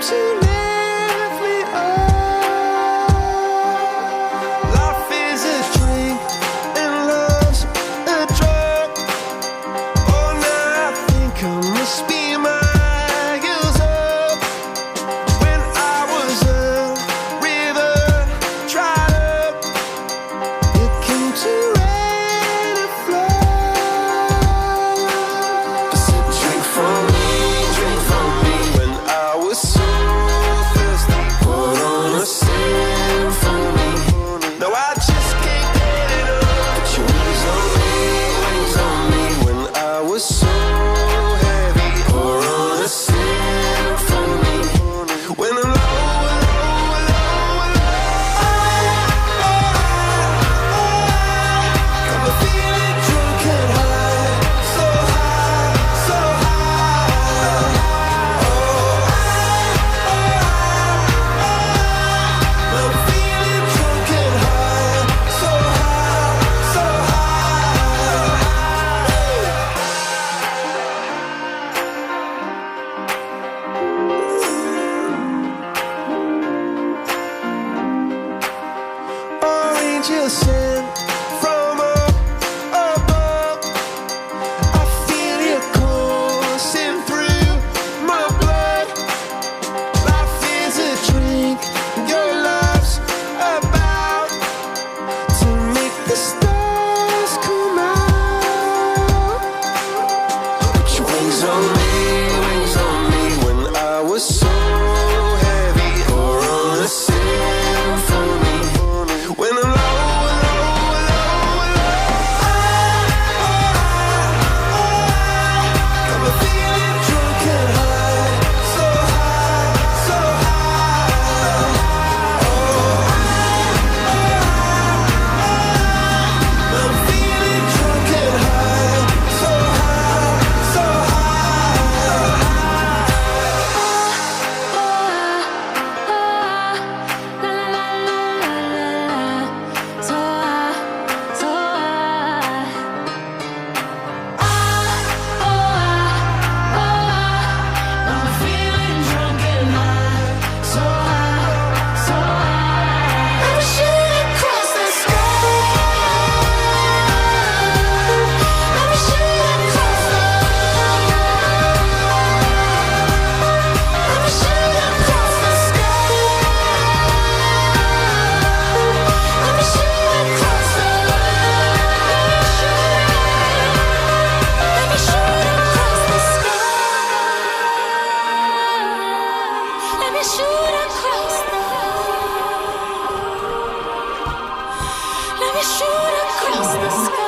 to lift me up. Life is a drink and love's a drug. Oh, now I think I must be miles up. When I was a river dried up, it came to rain and flood. I said, drink from me, when I was so thirsty. Put on a symphony. No, I just can't get enough. Put your wings on me, when I was so heavy. Pour on a symphony. When I'm low, got me feeling drunk and high, so high, so high. I'm feeling drunk and high, so high, so high. Angels sent from up above. I feel you coursing through my blood. Life is a drink, your love's about to make the stars come out. Put your wings on me, when I was so heavy. Pour on a symphony. When I'm low, got me feeling drunk and high, so high, so high. I'm feeling drunk and high, so high, so I'm feeling drunk and high, so high, so high. I'm shooting across the sky. I'm shooting across the I'm shooting across the sky. I'm shooting across the Let me shoot across the sky. Let me shoot across the Let me shoot across the sky.